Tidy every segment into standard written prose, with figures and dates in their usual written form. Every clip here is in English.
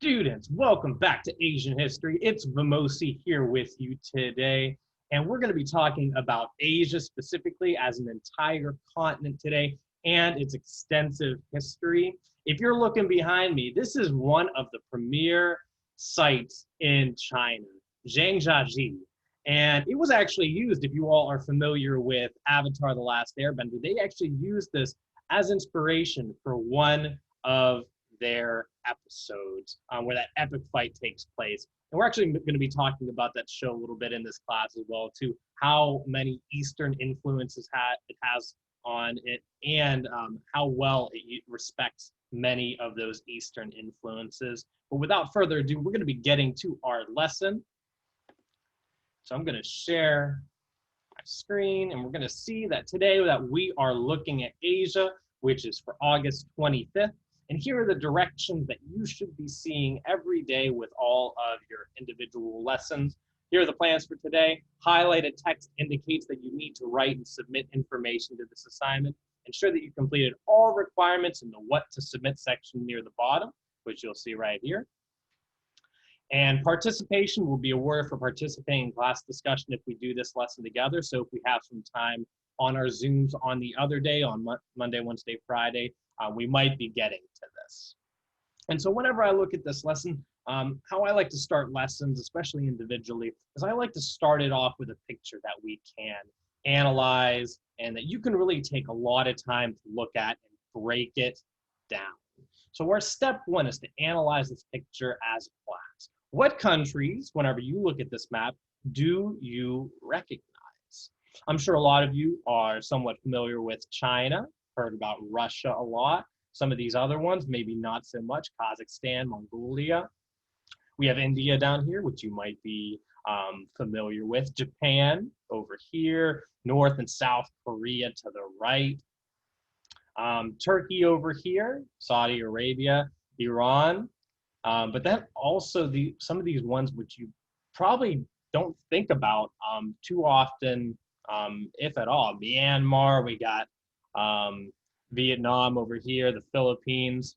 Students, welcome back to Asian History. It's Vimosi here with you today, and we're going to be talking about Asia specifically as an entire continent today and its extensive history. If you're looking behind me, this is one of the premier sites in China, Zhangjiajie. And it was actually used, if you all are familiar with Avatar: The Last Airbender, they actually used this as inspiration for one of their episodes where that epic fight takes place. And we're actually going to be talking about that show a little bit in this class as well, too, how many Eastern influences it has on it, and how well it respects many of those Eastern influences. But without further ado, we're going to be getting to our lesson. So I'm going to share my screen, and we're going to see that today that we are looking at Asia, which is for August 25th. And here are the directions that you should be seeing every day with all of your individual lessons. Here are the plans for today. Highlighted text indicates that you need to write and submit information to this assignment. Ensure that you completed all requirements in the what to submit section near the bottom, which you'll see right here. And participation will be awarded for participating in class discussion if we do this lesson together. So if we have some time on our Zooms on the other day, on Monday, Wednesday, Friday, we might be getting to this. And so whenever I look at this lesson, how I like to start lessons, especially individually, is I like to start it off with a picture that we can analyze and that you can really take a lot of time to look at and break it down. So our step one is to analyze this picture as a class. What countries, whenever you look at this map, do you recognize? I'm sure a lot of you are somewhat familiar with China, heard about Russia a lot. Some of these other ones, maybe not so much, Kazakhstan, Mongolia. We have India down here, which you might be familiar with. Japan over here, North and South Korea to the right. Turkey over here, Saudi Arabia, Iran. But then also some of these ones which you probably don't think about too often, if at all. Myanmar, we got Vietnam over here, the Philippines.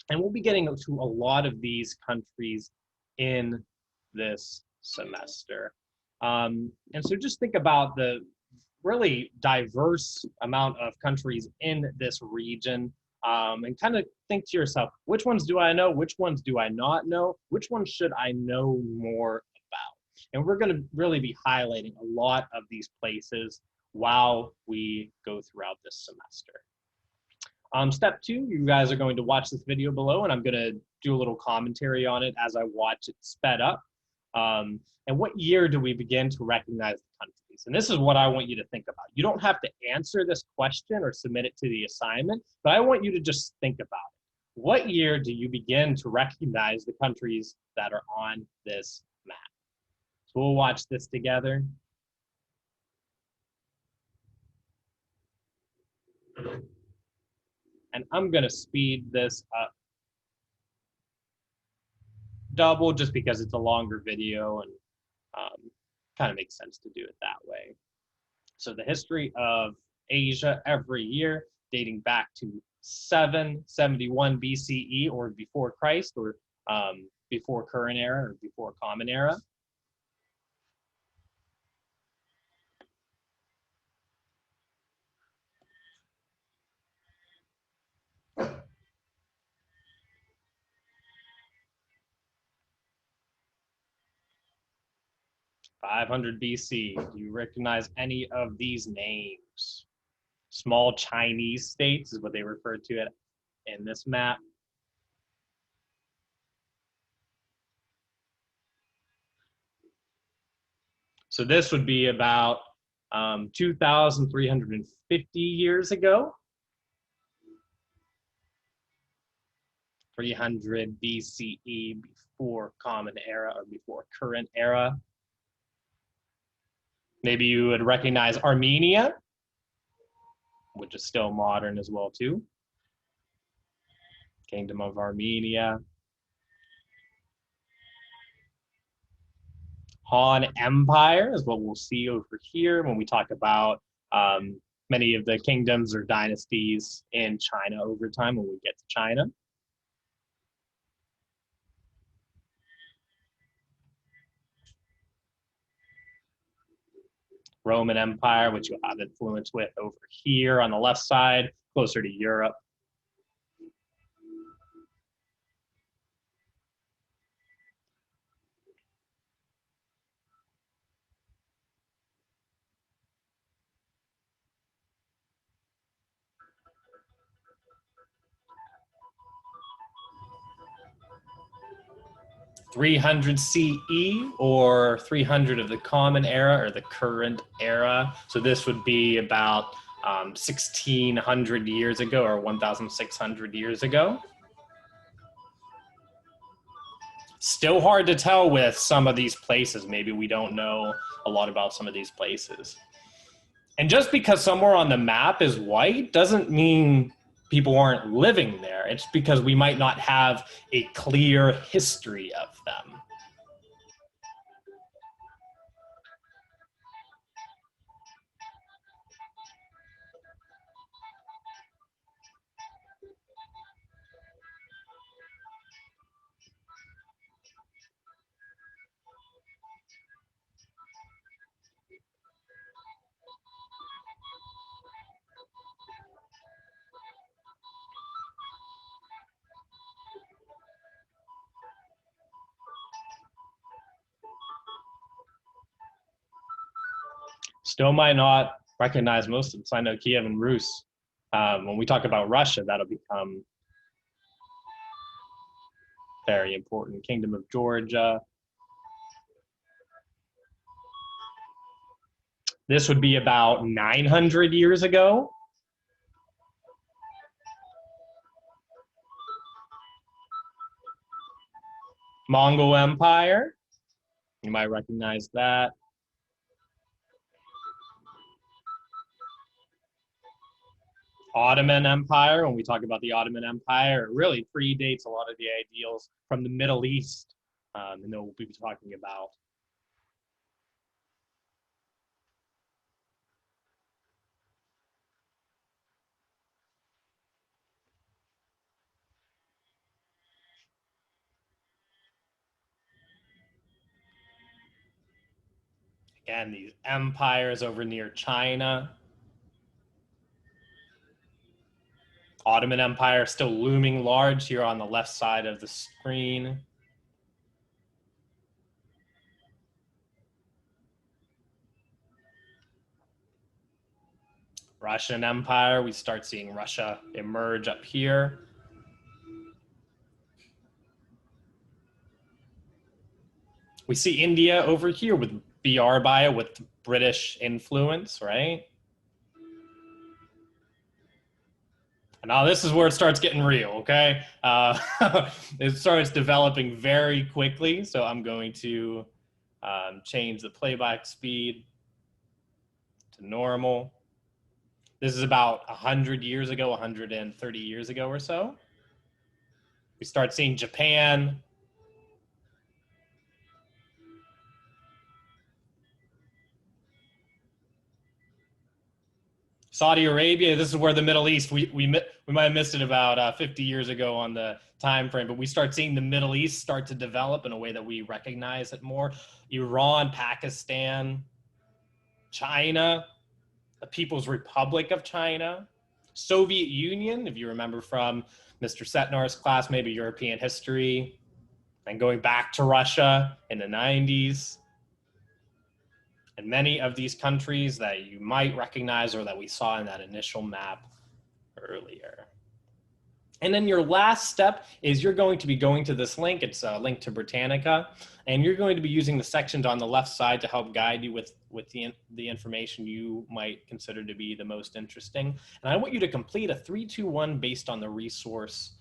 And we'll be getting to a lot of these countries in this semester. And so just think about the really diverse amount of countries in this region, and kind of think to yourself, which ones do I know? Which ones do I not know? Which ones should I know more about? And we're going to really be highlighting a lot of these places while we go throughout this semester. Step two, you guys are going to watch this video below, and I'm going to do a little commentary on it as I watch it sped up. And what year do we begin to recognize the countries? And this is what I want you to think about. You don't have to answer this question or submit it to the assignment, but I want you to just think about it. What year do you begin to recognize the countries that are on this map? So we'll watch this together. And I'm going to speed this up double just because it's a longer video and kind of makes sense to do it that way. So the history of Asia every year, dating back to 771 BCE or before Christ, or before current era or before common era. (500 BC). Do you recognize any of these names? Small Chinese states is what they refer to it in this map. So this would be about 2,350 years ago. 300 BCE, before common era or before current era. Maybe you would recognize Armenia, which is still modern as well too. Kingdom of Armenia. Han Empire is what we'll see over here when we talk about many of the kingdoms or dynasties in China over time when we get to China. Roman Empire, which you have influence with over here on the left side, closer to Europe. (300 CE) or 300 of the Common Era or the Current Era. So this would be about 1600 years ago or 1600 years ago. Still hard to tell with some of these places. Maybe we don't know a lot about some of these places. And just because somewhere on the map is white doesn't mean people aren't living there. It's because we might not have a clear history of them. Still might not recognize most of the Sino-Kiev and Rus. When we talk about Russia, that'll become very important. Kingdom of Georgia. This would be about 900 years ago. Mongol Empire. You might recognize that. Ottoman Empire, when we talk about the Ottoman Empire, it really predates a lot of the ideals from the Middle East, and then we'll be talking about. Again, these empires over near China. Ottoman Empire still looming large here on the left side of the screen. Russian Empire, we start seeing Russia emerge up here. We see India over here with BR Bio with British influence, right? And now this is where it starts getting real, okay? It starts developing very quickly, so I'm going to change the playback speed to normal. This is about 100 years ago, 130 years ago or so. We start seeing Japan. Saudi Arabia, this is where the Middle East, we might have missed it about 50 years ago on the time frame, but we start seeing the Middle East start to develop in a way that we recognize it more. Iran, Pakistan, China, the People's Republic of China, Soviet Union, if you remember from Mr. Setnar's class, maybe European history, and going back to Russia in the 90s. And many of these countries that you might recognize or that we saw in that initial map earlier. And then your last step is you're going to be going to this link. It's a link to Britannica. And you're going to be using the sections on the left side to help guide you with the information you might consider to be the most interesting. And I want you to complete a 3-2-1 based on the resource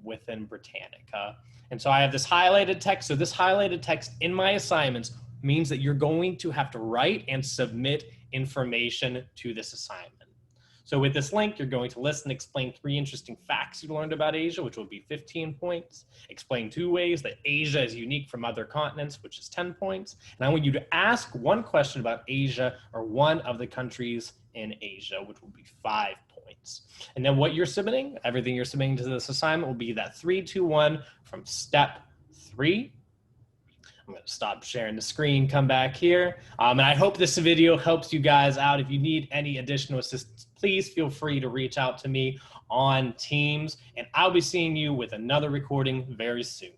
within Britannica. And so I have this highlighted text. So this highlighted text in my assignments means that you're going to have to write and submit information to this assignment. So with this link, you're going to list and explain 3 interesting facts you learned about Asia, which will be 15 points. Explain 2 ways that Asia is unique from other continents, which is 10 points. And I want you to ask 1 question about Asia or one of the countries in Asia, which will be 5 points. And then what you're submitting, everything you're submitting to this assignment will be that 3-2-1 from step 3. I'm going to stop sharing the screen, come back here. And I hope this video helps you guys out. If you need any additional assistance, please feel free to reach out to me on Teams, and I'll be seeing you with another recording very soon.